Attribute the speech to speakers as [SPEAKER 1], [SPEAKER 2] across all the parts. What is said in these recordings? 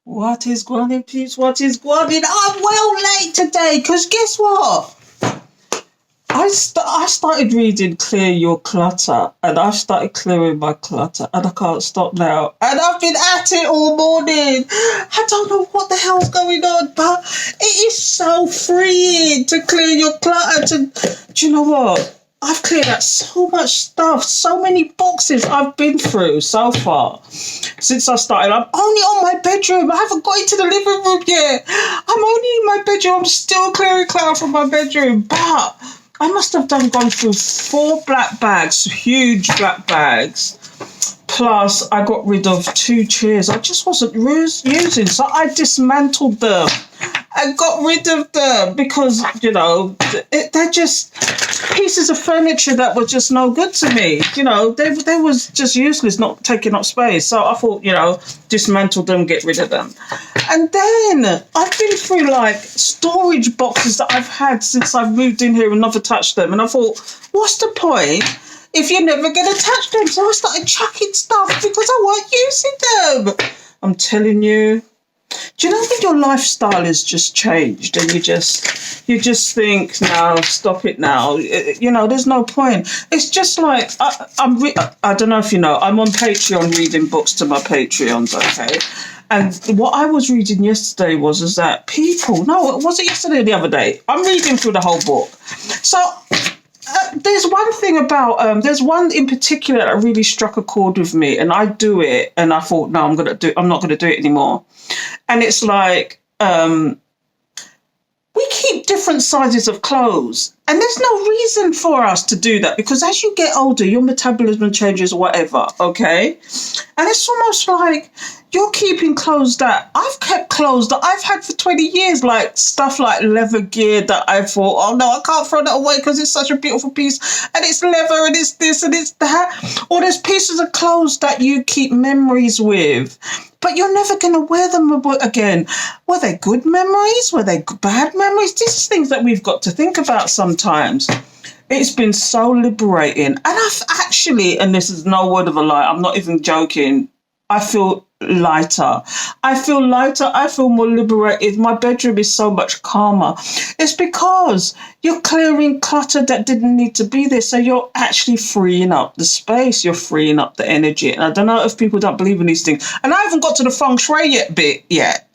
[SPEAKER 1] What is gwan, peeps? What is gwan? I'm well late today because guess what? I started reading Clear Your Clutter and I started clearing my clutter and I can't stop now. And I've been at it all morning. I don't know what the hell's going on, but it is so freeing to clear your clutter. Do you know what? I've cleared out so much stuff, so many boxes I've been through so far since I started. I'm only on my bedroom. I haven't got into the living room yet. I'm only in my bedroom. I'm still clearing clutter from my bedroom. But I must have gone through 4 black bags, huge black bags. Plus, I got rid of 2 chairs I just wasn't using. So I dismantled them and got rid of them because, you know, they're just pieces of furniture that were just no good to me. You know, they was just useless, not taking up space. So I thought, you know, dismantle them, get rid of them. And then I've been through like storage boxes that I've had since I've moved in here and never touched them. And I thought, what's the point if you're never going to touch them? So I started chucking stuff because I weren't using them. I'm telling you. Do you know when your lifestyle has just changed and you just think, no, stop it now. You know, there's no point. It's just like, I don't know if you know, I'm on Patreon reading books to my Patreons, okay? And what I was reading yesterday was that people, no, was it yesterday or the other day? I'm reading through the whole book. So there's one thing about, there's one in particular that really struck a chord with me, and I do it, and I thought, no, I'm not going to do it anymore. And it's like, we keep different sizes of clothes, and there's no reason for us to do that because as you get older, your metabolism changes or whatever, okay? And it's almost like you're keeping clothes that I've kept clothes that I've had for 20 years, like stuff like leather gear that I thought, oh no, I can't throw that away because it's such a beautiful piece and it's leather and it's this and it's that. Or there's pieces of clothes that you keep memories with, but you're never going to wear them again. Were they good memories? Were they bad memories? These are things that we've got to think about sometimes. It's been so liberating. And I've actually, and this is no word of a lie, I'm not even joking, I feel lighter. I feel lighter. I feel more liberated. My bedroom is so much calmer. It's because you're clearing clutter that didn't need to be there. So you're actually freeing up the space. You're freeing up the energy. And I don't know if people don't believe in these things. And I haven't got to the feng shui yet.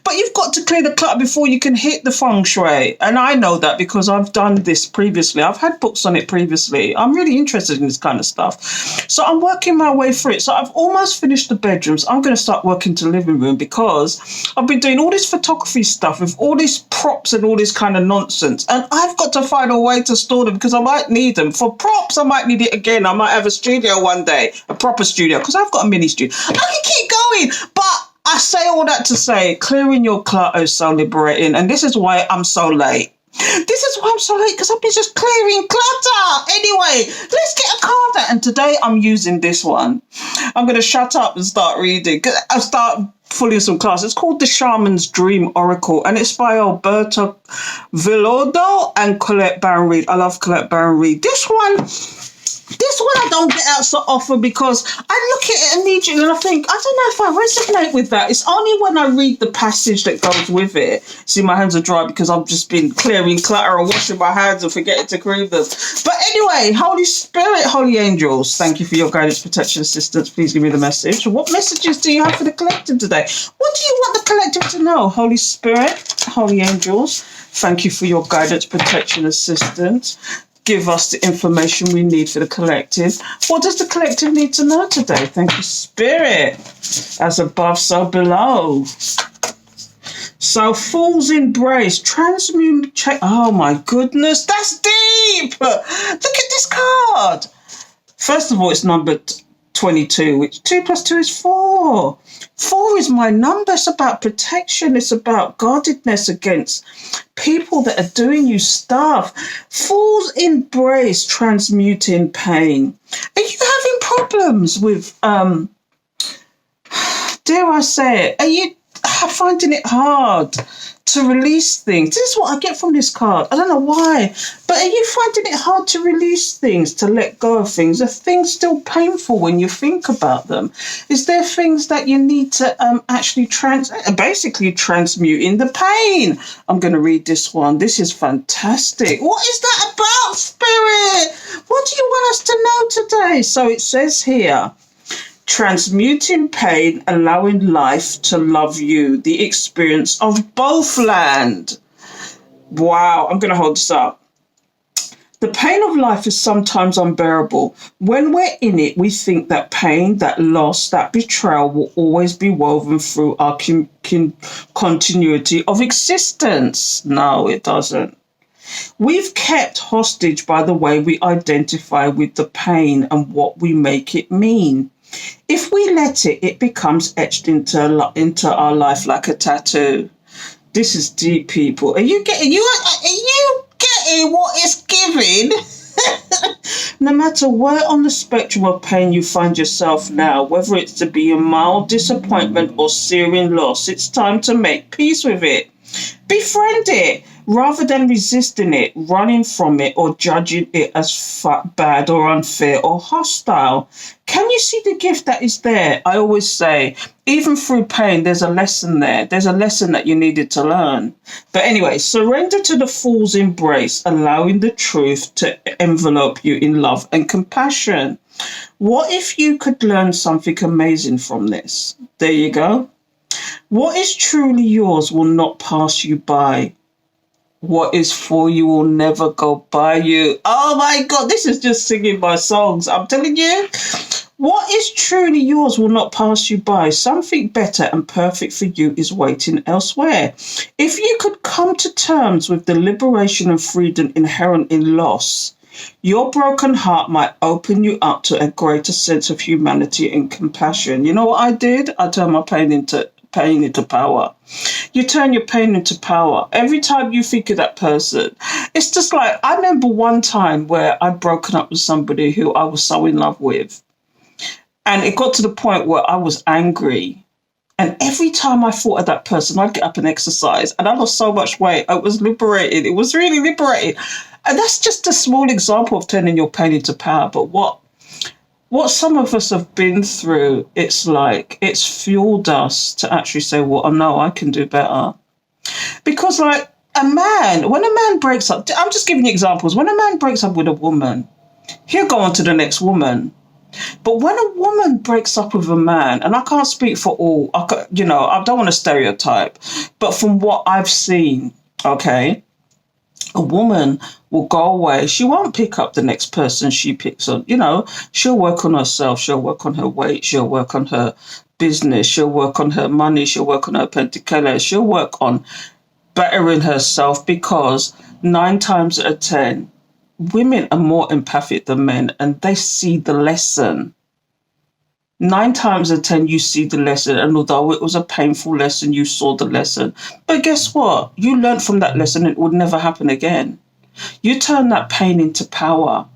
[SPEAKER 1] But you've got to clear the clutter before you can hit the feng shui. And I know that because I've done this previously. I've had books on it previously. I'm really interested in this kind of stuff. So I'm working my way through it. So I've almost finished the bedrooms. I'm going to start working to the living room because I've been doing all this photography stuff with all these props and all this kind of nonsense. And I've got to find a way to store them because I might need them. For props, I might need it again. I might have a studio one day, a proper studio, because I've got a mini studio. I can keep going, but I say all that to say, clearing your clutter is so liberating, and this is why I'm so late. This is why I'm so late, because I've been just clearing clutter. Anyway, let's get a card out, and today I'm using this one. I'm going to shut up and start reading. I'll start fully some class. It's called The Shaman's Dream Oracle, and it's by Alberta Villodo and Colette Baron-Reid. I love Colette Baron-Reid. This one I don't get out so often because I look at it immediately and I think, I don't know if I resonate with that. It's only when I read the passage that goes with it. See, my hands are dry because I've just been clearing clutter and washing my hands and forgetting to cream them. But anyway, Holy Spirit, Holy Angels, thank you for your guidance, protection, assistance. Please give me the message. What messages do you have for the collective today? What do you want the collective to know? Holy Spirit, Holy Angels, thank you for your guidance, protection, assistance. Give us the information we need for the collective. What does the collective need to know today? Thank you, Spirit. As above, so below. So, Fool's Embrace, transmute, oh my goodness, that's deep. Look at this card. First of all, it's numbered 22, which 2 plus 2 is 4. 4 is my number. It's about protection. It's about guardedness against people that are doing you stuff. Fool's Embrace, transmuting pain. Are you having problems with, dare I say it, finding it hard to release things. This is what I get from this card. I don't know why, but are you finding it hard to release things, to let go of things? Are things still painful when you think about them? Is there things that you need to actually basically transmuting the pain? I'm going to read this one. This is fantastic. What is that about, Spirit? What do you want us to know today? So it says here, transmuting pain, allowing life to love you, the experience of both land. Wow, I'm going to hold this up. The pain of life is sometimes unbearable. When we're in it, we think that pain, that loss, that betrayal will always be woven through our continuity of existence. No, it doesn't. We've kept hostage by the way we identify with the pain and what we make it mean. If we let it, it becomes etched into our life like a tattoo. This is deep, people. Are you getting what it's giving? No matter where on the spectrum of pain you find yourself now, whether it's to be a mild disappointment or searing loss, it's time to make peace with it. Befriend it rather than resisting it, running from it, or judging it as bad or unfair or hostile. Can you see the gift that is there? I always say, even through pain, there's a lesson there. There's a lesson that you needed to learn. But anyway, surrender to the fool's embrace, allowing the truth to envelope you in love and compassion. What if you could learn something amazing from this? There you go. What is truly yours will not pass you by. What is for you will never go by you. Oh my God, this is just singing my songs. I'm telling you, what is truly yours will not pass you by. Something better and perfect for you is waiting elsewhere. If you could come to terms with the liberation and freedom inherent in loss, your broken heart might open you up to a greater sense of humanity and compassion. You know what I did? I turned my pain into power. You turn your pain into power. Every time you think of that person, it's just like, I remember one time where I'd broken up with somebody who I was so in love with. And it got to the point where I was angry. And every time I thought of that person, I'd get up and exercise. And I lost so much weight. I was liberated. It was really liberating. And that's just a small example of turning your pain into power. But what some of us have been through, it's like it's fueled us to actually say, well, oh, no, I can do better. Because like when a man breaks up, I'm just giving you examples. When a man breaks up with a woman, he'll go on to the next woman. But when a woman breaks up with a man, and I can't speak for all, I don't want to stereotype, but from what I've seen, okay, a woman will go away. She won't pick up the next person she picks on. She'll work on herself. She'll work on her weight. She'll work on her business. She'll work on her money. She'll work on her penticale. She'll work on bettering herself, because 9 times out of 10, women are more empathic than men, and they see the lesson. 9 times out of 10, you see the lesson. And although it was a painful lesson, you saw the lesson. But guess what? You learned from that lesson. It would never happen again. You turn that pain into power.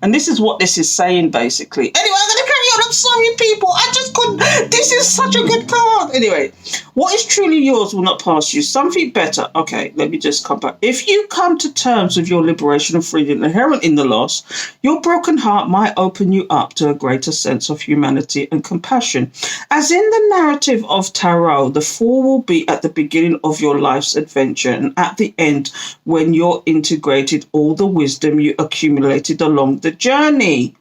[SPEAKER 1] And this is what this is saying, basically. Anyway, I'm going to carry on. I'm sorry, people. I just couldn't. This is such a good card. Anyway, what is truly yours will not pass you. Something better. Okay, let me just come back. If you come to terms with your liberation and freedom inherent in the loss, your broken heart might open you up to a greater sense of humanity and compassion. As in the narrative of Tarot, the fool will be at the beginning of your life's adventure, and at the end, when you're integrated all the wisdom you accumulated along the journey.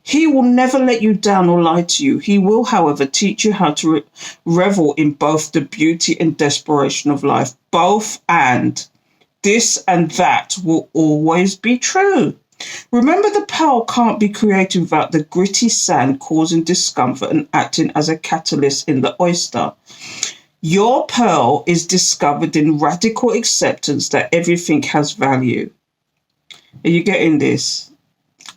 [SPEAKER 1] He will never let you down or lie to you. He will, however, teach you how to revel in both the beauty and desperation of life. Both and. This and that will always be true. Remember, the pearl can't be created without the gritty sand causing discomfort and acting as a catalyst in the oyster. Your pearl is discovered in radical acceptance that everything has value. Are you getting this?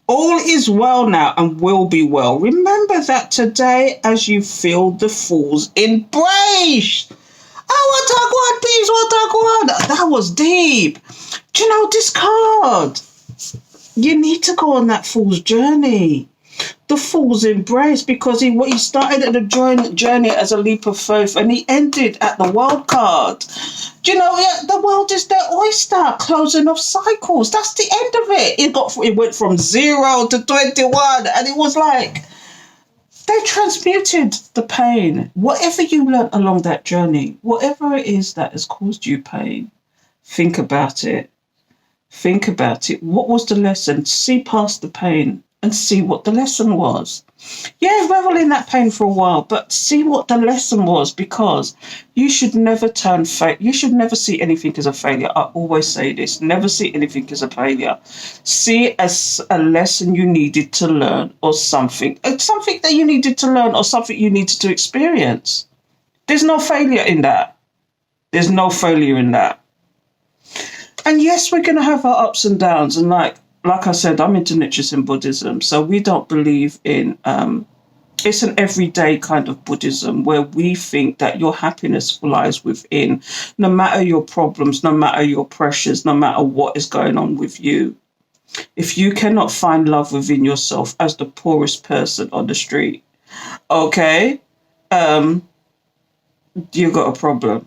[SPEAKER 1] All is well now and will be well. Remember that today as you feel the fool's embrace. Oh, what a peeps, what a. That was deep. Do you know this card? You need to go on that fool's journey. the fool's embrace, because he started at the journey as a leap of faith and he ended at the world card. Do you know, the world is their oyster, closing off cycles. That's the end of it. It went from 0 to 21, and it was like they transmuted the pain. Whatever you learnt along that journey, whatever it is that has caused you pain, think about it. Think about it. What was the lesson? See past the pain and see what the lesson was. Yeah, revel in that pain for a while, but see what the lesson was, because you should never you should never see anything as a failure. I always say this, never see anything as a failure. See it as a lesson you needed to learn, or something that you needed to learn, or something you needed to experience. There's no failure in that. There's no failure in that. And yes, we're going to have our ups and downs. And like I said, I'm into Nichiren Buddhism. So we don't believe in, it's an everyday kind of Buddhism where we think that your happiness lies within, no matter your problems, no matter your pressures, no matter what is going on with you. If you cannot find love within yourself as the poorest person on the street, okay, you got a problem.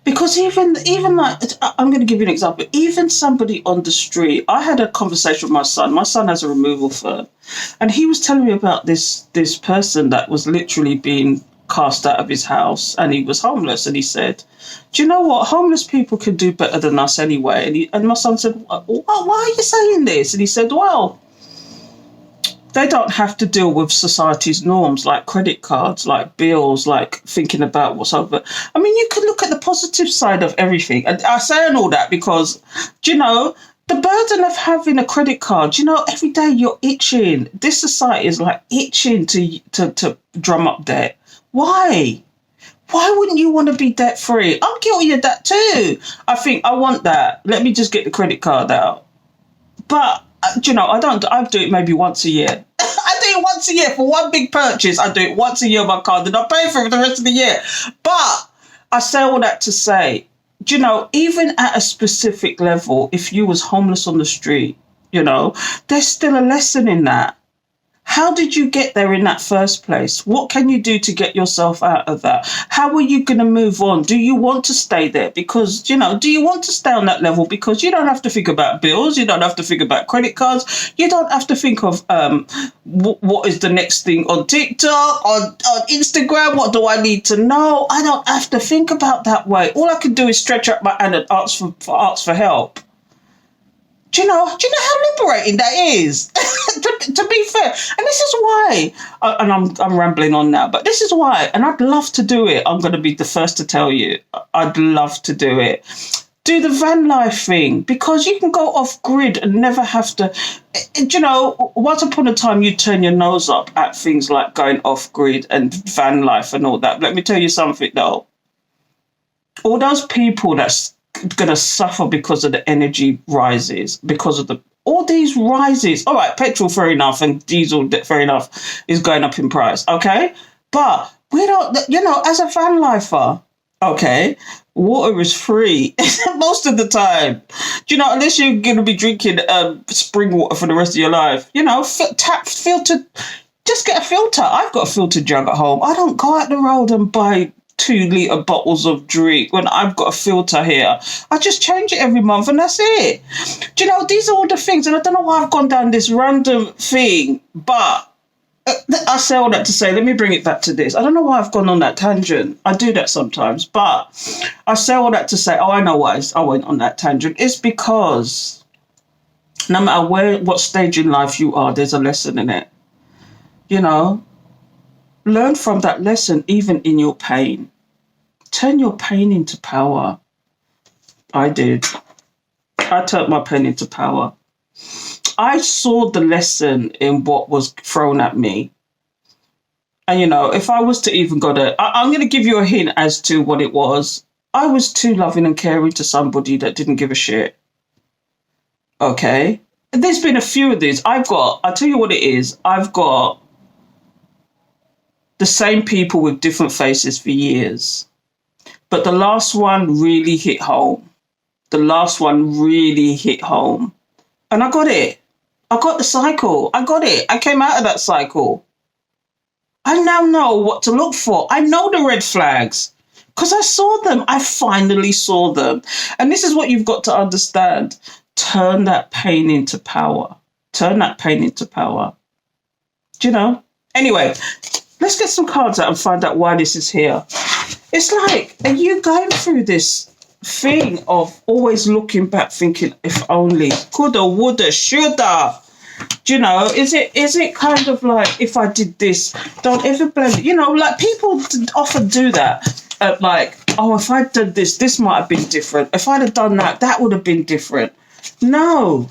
[SPEAKER 1] Because even like, I'm going to give you an example. Even somebody on the street, I had a conversation with my son. My son has a removal firm, and he was telling me about this person that was literally being cast out of his house, and he was homeless. And he said, "Do you know what? Homeless people can do better than us anyway." And my son said, "Why are you saying this?" And he said, "Well, they don't have to deal with society's norms like credit cards, like bills, like thinking about what's over." I mean, you could look at the positive side of everything. And I say all that because, do you know, the burden of having a credit card, you know, every day you're itching. This society is like itching to drum up debt. Why? Why wouldn't you want to be debt free? I'm guilty of that too. I think I want that. Let me just get the credit card out. But do you know, I do it maybe once a year. I do it once a year for one big purchase. I do it once a year on my card, and I pay for it the rest of the year. But I say all that to say, do you know, even at a specific level, if you was homeless on the street, you know, there's still a lesson in that. How did you get there in that first place? What can you do to get yourself out of that? How are you going to move on? Do you want to stay there? Because, you know, do you want to stay on that level? Because you don't have to think about bills. You don't have to think about credit cards. You don't have to think of what is the next thing on TikTok, on Instagram. What do I need to know? I don't have to think about that way. All I can do is stretch up my hand and ask for help. Do you know how liberating that is? to be fair, and this is why, and I'm rambling on now, but this is why, and I'd love to do it. I'm going to be the first to tell you, I'd love to do it. Do the van life thing, because you can go off grid and never have to. Do you know, once upon a time, you turn your nose up at things like going off grid and van life and all that. But let me tell you something though. All those people that's going to suffer because of the energy rises, because of all these rises. All right, petrol, fair enough, and diesel, fair enough, is going up in price, okay? But we don't, you know, as a van lifer, okay, water is free most of the time. Do you know, unless you're going to be drinking spring water for the rest of your life, you know, tap filter, just get a filter. I've got a filtered jug at home. I don't go out the road and buy 2-litre bottles of drink when I've got a filter here. I just change it every month and that's it. Do you know, these are all the things, and I don't know why I've gone down this random thing, but I say all that to say, let me bring it back to this. I don't know why I've gone on that tangent. I do that sometimes, but I say all that to say, I know why I went on that tangent. It's because no matter what stage in life you are, there's a lesson in it. You know, learn from that lesson, even in your pain. Turn your pain into power. I did. I turned my pain into power. I saw the lesson in what was thrown at me. And, you know, if I was to even go there, I'm going to give you a hint as to what it was. I was too loving and caring to somebody that didn't give a shit. Okay? And there's been a few of these. I'll tell you what it is. I've got the same people with different faces for years. But the last one really hit home. And I got it. I got the cycle. I got it. I came out of that cycle. I now know what to look for. I know the red flags because I saw them. I finally saw them. And this is what you've got to understand. Turn that pain into power. Turn that pain into power. Do you know? Anyway, let's get some cards out and find out why this is here. It's like, are you going through this thing of always looking back thinking, if only, coulda, woulda, shoulda? Do you know, is it kind of like, if I did this, don't ever blame it. You know, like people often do that. Like, oh, if I'd done this, this might have been different. If I'd have done that, that would have been different. No,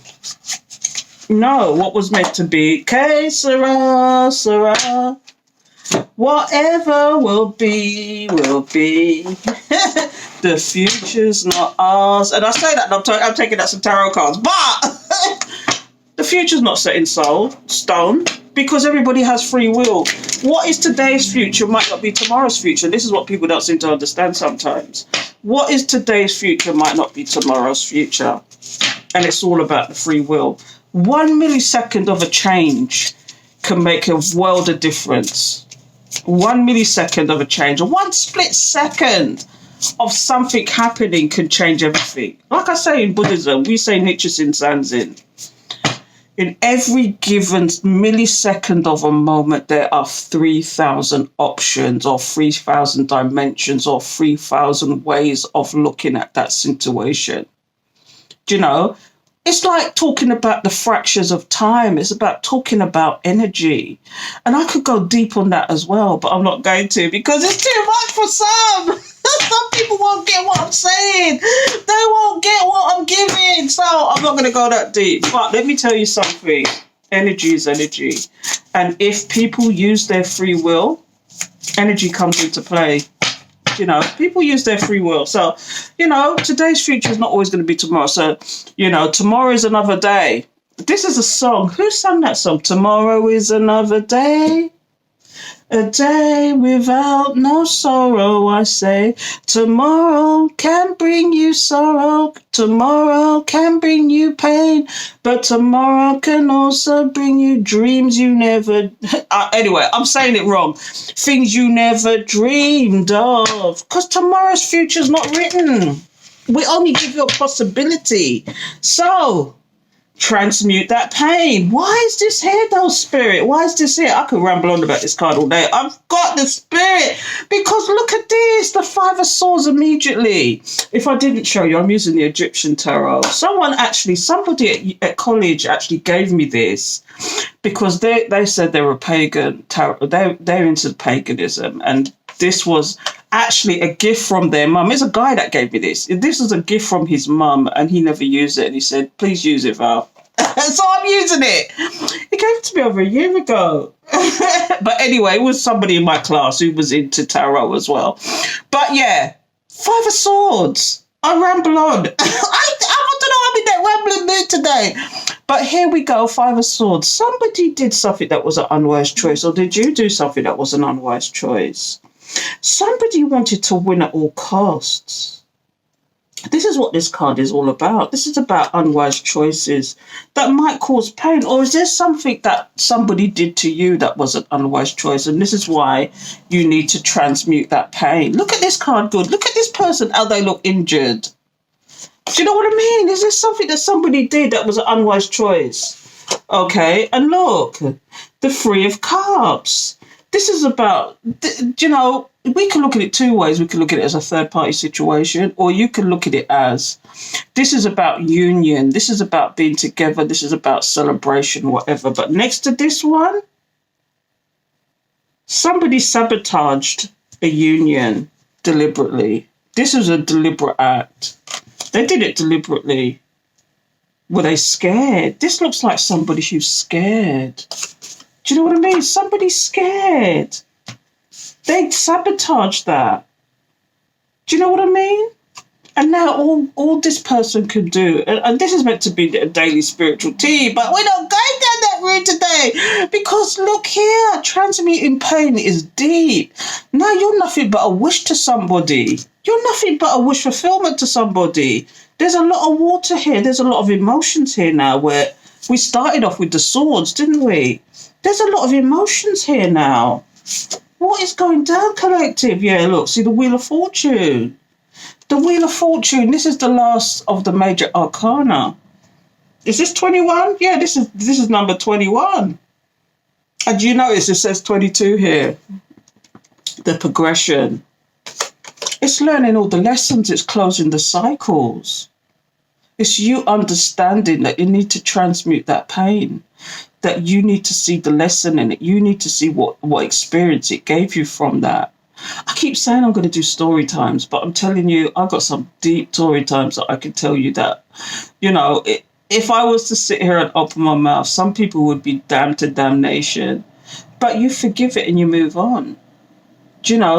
[SPEAKER 1] what was meant to be, que sera, sera. Whatever will be, will be. The future's not ours. And I say that, and I'm taking out some tarot cards, but the future's not set in stone because everybody has free will. What is today's future might not be tomorrow's future. This is what people don't seem to understand sometimes. What is today's future might not be tomorrow's future. And it's all about the free will. 1 millisecond of a change can make a world of difference. 1 millisecond of a change, or 1 split second of something happening can change everything. Like I say in Buddhism, we say Nichiren Sanzin. In every given millisecond of a moment, there are 3,000 options or 3,000 dimensions or 3,000 ways of looking at that situation. Do you know? It's like talking about the fractures of time. It's about talking about energy. And I could go deep on that as well, but I'm not going to because it's too much for some. Some people won't get what I'm saying. They won't get what I'm giving. So I'm not going to go that deep. But let me tell you something. Energy is energy. And if people use their free will, energy comes into play. You know, people use their free will. So, you know, today's future is not always going to be tomorrow. So, you know, tomorrow is another day. This is a song. Who sang that song? Tomorrow is another day. A day without no sorrow, I say. Tomorrow can bring you sorrow. Tomorrow can bring you pain. But tomorrow can also bring you dreams you never... Anyway, I'm saying it wrong. Things you never dreamed of. Because tomorrow's future's not written. We only give you a possibility. So... transmute that pain. Why is this here though, Spirit? Why is this here? I could ramble on about this card all day. I've got the Spirit because look at this, the 5 of Swords immediately. If I didn't show you, I'm using the Egyptian tarot. Somebody at college actually gave me this because they said they were pagan tarot. They're into paganism, and this was actually a gift from their mum. It's a guy that gave me this. This was a gift from his mum, and he never used it. And he said, please use it, Val. So I'm using it. He gave it to me over a year ago. But anyway, it was somebody in my class who was into tarot as well. But yeah, 5 of Swords. I ramble on. I don't know, I'm in that rambling mood today. But here we go, 5 of Swords. Somebody did something that was an unwise choice, or did you do something that was an unwise choice? Somebody wanted to win at all costs. This is what this card is all about. This is about unwise choices that might cause pain. Or is there something that somebody did to you that was an unwise choice? And this is why you need to transmute that pain. Look at this card, good. Look at this person, how they look injured. Do you know what I mean? Is there something that somebody did that was an unwise choice? Okay, and look, the 3 of Cups. This is about, you know, we can look at it 2 ways. We can look at it as a third-party situation, or you can look at it as, this is about union. This is about being together. This is about celebration, whatever. But next to this one, somebody sabotaged a union deliberately. This is a deliberate act. They did it deliberately. Were they scared? This looks like somebody who's scared. Do you know what I mean? Somebody's scared. They sabotaged that. Do you know what I mean? And now all this person can do, and this is meant to be a daily spiritual tea, but we're not going down that route today because look here, transmuting pain is deep. Now you're nothing but a wish to somebody. You're nothing but a wish fulfillment to somebody. There's a lot of water here. There's a lot of emotions here now where We started off with the swords, didn't we? There's a lot of emotions here now. What is going down, collective? Yeah, look, see the Wheel of Fortune. The Wheel of Fortune, this is the last of the major arcana. Is this 21? Yeah, this is number 21. And you notice it says 22 here. The progression. It's learning all the lessons. It's closing the cycles. It's you understanding that you need to transmute that pain, that you need to see the lesson in it. You need to see what experience it gave you from that. I keep saying I'm going to do story times, but I'm telling you, I've got some deep story times that I can tell you that, if I was to sit here and open my mouth, some people would be damned to damnation. But you forgive it and you move on.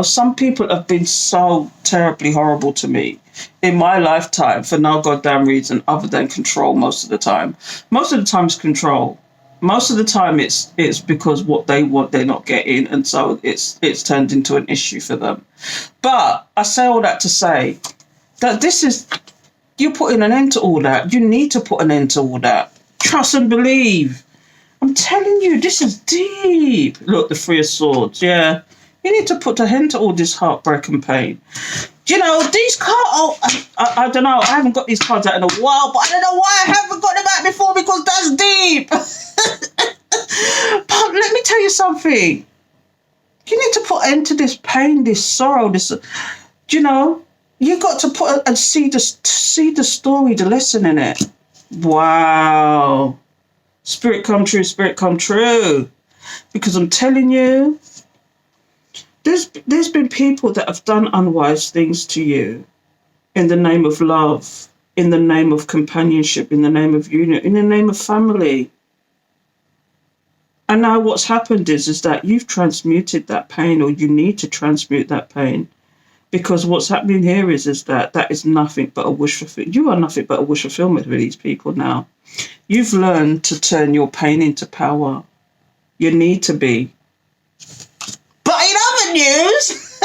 [SPEAKER 1] Some people have been so terribly horrible to me in my lifetime for no goddamn reason other than control most of the time. Most of the time it's control. Most of the time it's because what they want they're not getting, and so it's turned into an issue for them. But I say all that to say that you're putting an end to all that. You need to put an end to all that. Trust and believe. I'm telling you, this is deep. Look, the Three of Swords, yeah. You need to put an end to all this heartbreak and pain. These cards, I don't know, I haven't got these cards out in a while, but I don't know why I haven't got them out before, because that's deep. But let me tell you something. You need to put an end to this pain, this sorrow, you got to put and see the story, the lesson in it. Wow. Spirit come true, spirit come true. Because I'm telling you, there's been people that have done unwise things to you in the name of love, in the name of companionship, in the name of union, in the name of family. And now what's happened is that you've transmuted that pain, or you need to transmute that pain. Because what's happening here is that is nothing but a wish fulfillment. You are nothing but a wish fulfillment for these people now. You've learned to turn your pain into power. You need to be. But in other news,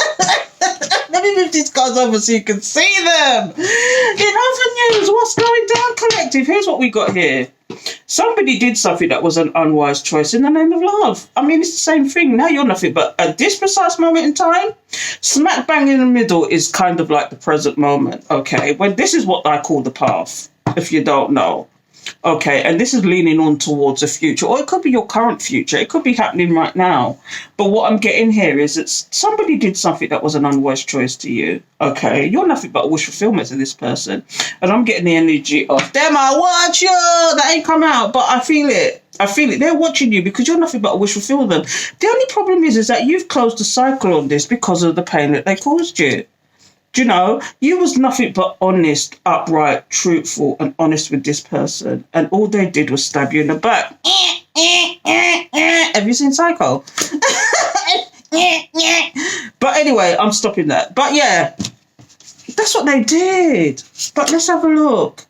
[SPEAKER 1] let me move these cards over so you can see them. In other news, what's going down, collective? Here's what we got here. Somebody did something that was an unwise choice in the name of love. I mean, it's the same thing. Now you're nothing, but at this precise moment in time, smack bang in the middle is kind of like the present moment, okay? When this is what I call the path, if you don't know. Okay, and this is leaning on towards the future, or it could be your current future. It could be happening right now. But what I'm getting here is that somebody did something that was an unwise choice to you. Okay, you're nothing but a wish fulfillment to this person. And I'm getting the energy of, them I watch you. That ain't come out, but I feel it. They're watching you because you're nothing but a wish fulfillment. The only problem is that you've closed the cycle on this because of the pain that they caused you. You was nothing but honest, upright, truthful, and honest with this person. And all they did was stab you in the back. Have you seen Psycho? But anyway, I'm stopping that. But yeah, that's what they did. But let's have a look.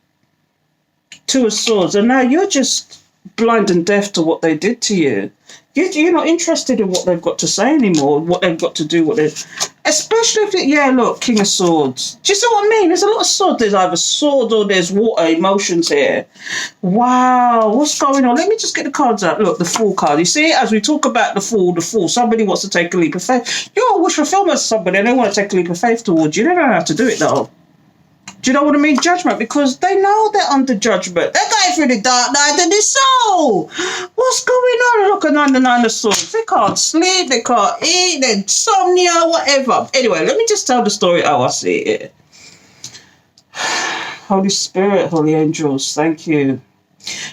[SPEAKER 1] Two of Swords. And now you're just blind and deaf to what they did to you. You're not interested in what they've got to say anymore, what they've got to do, especially if look, King of Swords. Do you see what I mean? There's a lot of swords. There's either sword or there's water emotions here. Wow, what's going on? Let me just get the cards out. Look, the Fool card. You see, as we talk about the Fool, somebody wants to take a leap of faith. You're a wish fulfillment to somebody and they want to take a leap of faith towards you. They don't know how to do it though. Do you know what I mean? Judgment, because they know they're under judgment. They're going through the dark night of the soul. What's going on? Look at the Nine of Swords. They can't sleep, they can't eat, they're insomnia, whatever. Anyway, let me just tell the story how I see it. Holy Spirit, Holy Angels, thank you.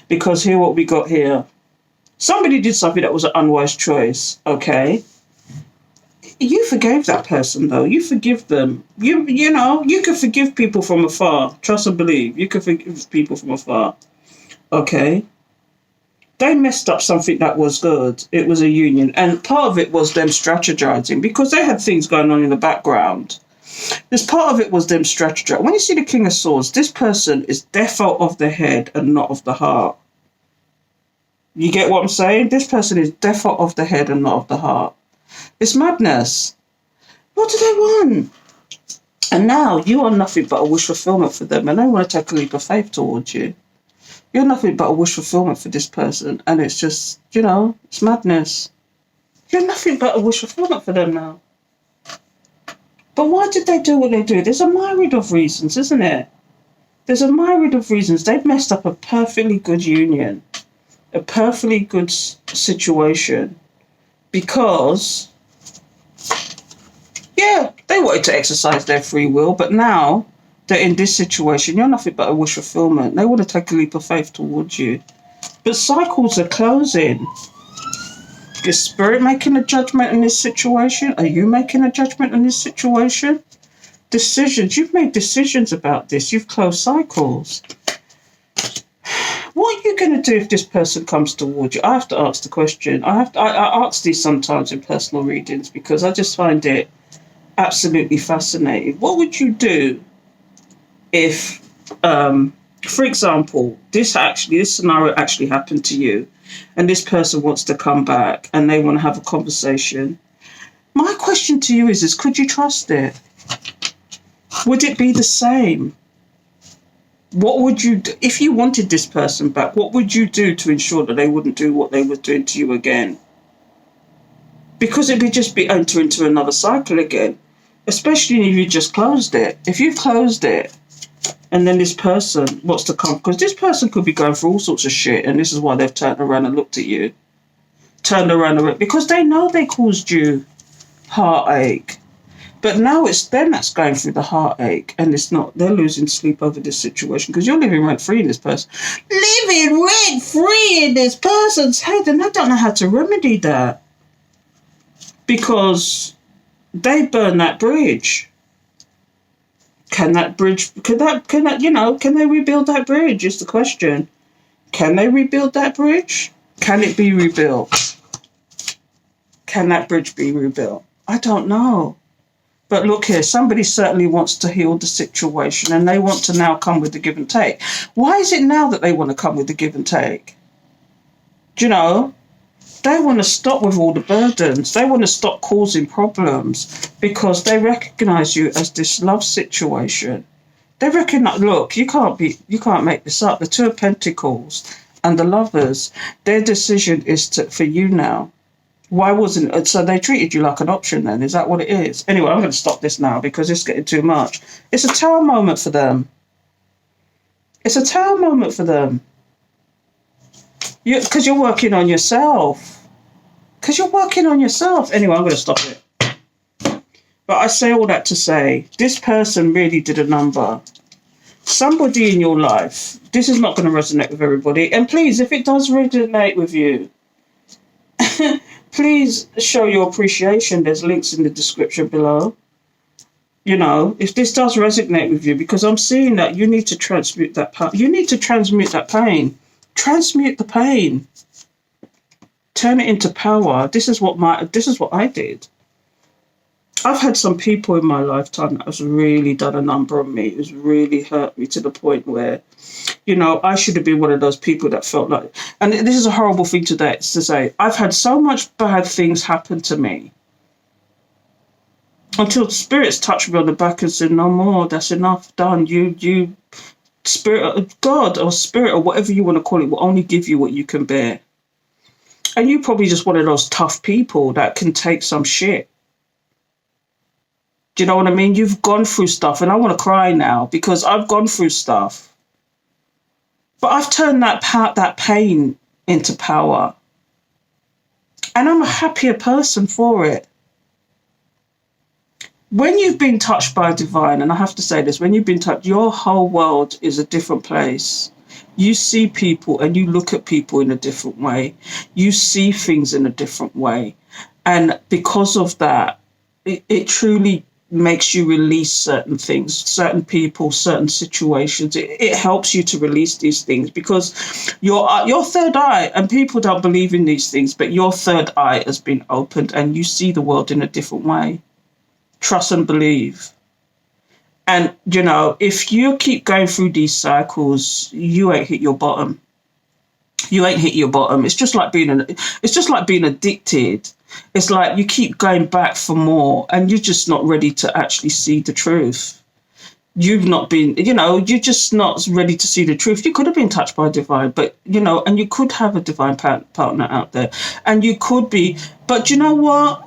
[SPEAKER 1] Because here what we got here. Somebody did something that was an unwise choice, okay? You forgave that person, though. You forgive them. You can forgive people from afar. Trust and believe. You can forgive people from afar. Okay? They messed up something that was good. It was a union. And part of it was them strategizing because they had things going on in the background. This part of it was them strategizing. When you see the King of Swords, this person is defo of the head and not of the heart. You get what I'm saying? This person is defo of the head and not of the heart. It's madness. What do they want? And now you are nothing but a wish fulfillment for them, and they want to take a leap of faith towards you. You're nothing but a wish fulfillment for this person. And it's just, it's madness. You're nothing but a wish fulfillment for them now. But why did they do what they do? There's a myriad of reasons, isn't it? There's a myriad of reasons. They've messed up a perfectly good union, a perfectly good situation, because, yeah, they wanted to exercise their free will, but now they're in this situation. You're nothing but a wish fulfillment. They want to take a leap of faith towards you. But cycles are closing. Is Spirit making a judgment in this situation? Are you making a judgment in this situation? Decisions. You've made decisions about this. You've closed cycles. What are you going to do if this person comes towards you? I have to ask the question. I ask these sometimes in personal readings because I just find it absolutely fascinating. What would you do if, for example, this scenario actually happened to you, and this person wants to come back and they want to have a conversation? My question to you is could you trust it? Would it be the same? What would you do if you wanted this person back? What would you do to ensure that they wouldn't do what they were doing to you again? Because it would just be enter into another cycle again, especially if you just closed it. If you've closed it and then this person wants to come, because this person could be going through all sorts of shit, and this is why they've turned around and looked at you. Turned around because they know they caused you heartache. But now it's them that's going through the heartache, and it's not, they're losing sleep over this situation because you're living rent-free in this person. Living rent-free in this person's head, and they don't know how to remedy that because they burn that bridge. Can they rebuild that bridge is the question. Can they rebuild that bridge? Can it be rebuilt? Can that bridge be rebuilt? I don't know. But look here, somebody certainly wants to heal the situation and they want to now come with the give and take. Why is it now that they want to come with the give and take? Do you know? They want to stop with all the burdens. They want to stop causing problems because they recognize you as this love situation. They recognize, look, you can't make this up. The Two of Pentacles and the Lovers, their decision is for you now. Why wasn't it? So they treated you like an option then? Is that what it is? Anyway, I'm going to stop this now because it's getting too much. It's a Tower moment for them. It's a Tower moment for them. Because you're working on yourself. Anyway, I'm going to stop it. But I say all that to say, this person really did a number. Somebody in your life, this is not going to resonate with everybody. And please, if it does resonate with you, please show your appreciation. There's links in the description below. If this does resonate with you, because I'm seeing that you need to transmute that pain. You need to transmute that pain. Transmute the pain. Turn it into power. This is what I did. I've had some people in my lifetime that has really done a number on me. It's really hurt me to the point where, I should have been one of those people that felt like, and this is a horrible thing to say, I've had so much bad things happen to me until spirits touched me on the back and said, no more, that's enough, done. You spirit of God or spirit or whatever you want to call it will only give you what you can bear. And you're probably just one of those tough people that can take some shit. Do you know what I mean? You've gone through stuff, and I want to cry now because I've gone through stuff. But I've turned that pain into power. And I'm a happier person for it. When you've been touched by divine, and I have to say this, when you've been touched, your whole world is a different place. You see people and you look at people in a different way. You see things in a different way. And because of that, it truly makes you release certain things, certain people, certain situations. It helps you to release these things because your third eye, and people don't believe in these things, but your third eye has been opened and you see the world in a different way. Trust and believe. And, if you keep going through these cycles, you ain't hit your bottom. It's just like being addicted. It's like you keep going back for more and you're just not ready to actually see the truth. you've not been, you're just not ready to see the truth. You could have been touched by divine, but, and you could have a divine partner out there, and you could be, but you know what?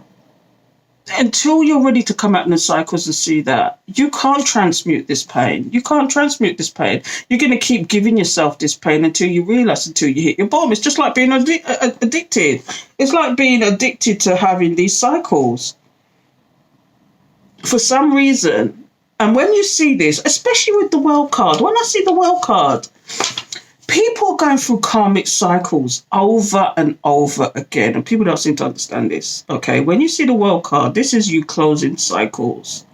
[SPEAKER 1] Until you're ready to come out in the cycles and see that, you can't transmute this pain. You can't transmute this pain. You're going to keep giving yourself this pain until you realize, until you hit your bottom. It's just like being addicted. It's like being addicted to having these cycles. For some reason, and when you see this, especially with the world card, when I see the world card, people are going through karmic cycles over and over again, and people don't seem to understand this. Okay, when you see the world card, this is you closing cycles,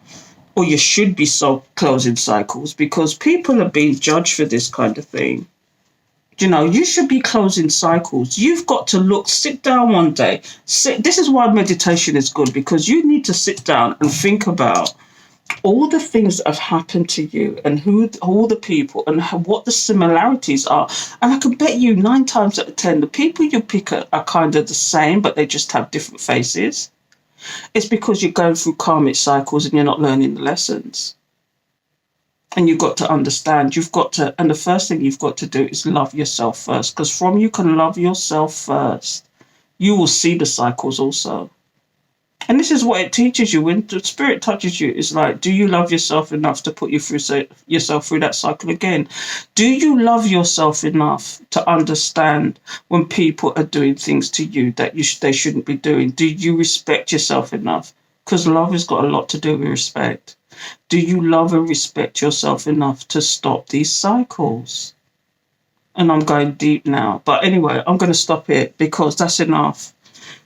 [SPEAKER 1] or you should be closing cycles, because people are being judged for this kind of thing. You should be closing cycles. You've got to sit down one day. This is why meditation is good, because you need to sit down and think about all the things that have happened to you, and all the people, and what the similarities are. And I can bet you 9 times out of 10, the people you pick are kind of the same, but they just have different faces. It's because you're going through karmic cycles and you're not learning the lessons. And you've got to understand, and the first thing you've got to do is love yourself first, because from you can love yourself first, you will see the cycles also. And this is what it teaches you. When the spirit touches you, it's like, do you love yourself enough to put yourself through that cycle again? Do you love yourself enough to understand when people are doing things to you that they shouldn't be doing? Do you respect yourself enough? Because love has got a lot to do with respect. Do you love and respect yourself enough to stop these cycles? And I'm going deep now. But anyway, I'm going to stop it because that's enough.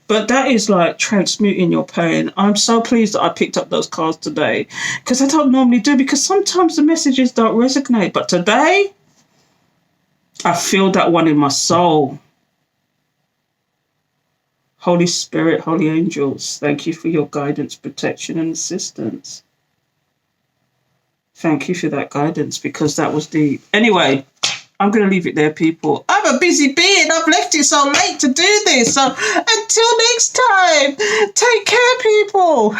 [SPEAKER 1] But that is like transmuting your pain. I'm so pleased that I picked up those cards today, because I don't normally do, because sometimes the messages don't resonate. But today, I feel that one in my soul. Holy Spirit, holy angels, thank you for your guidance, protection, and assistance. Thank you for that guidance, because that was deep. Anyway, I'm going to leave it there, people. I'm a busy bee and I've left it so late to do this. So until next time, take care, people.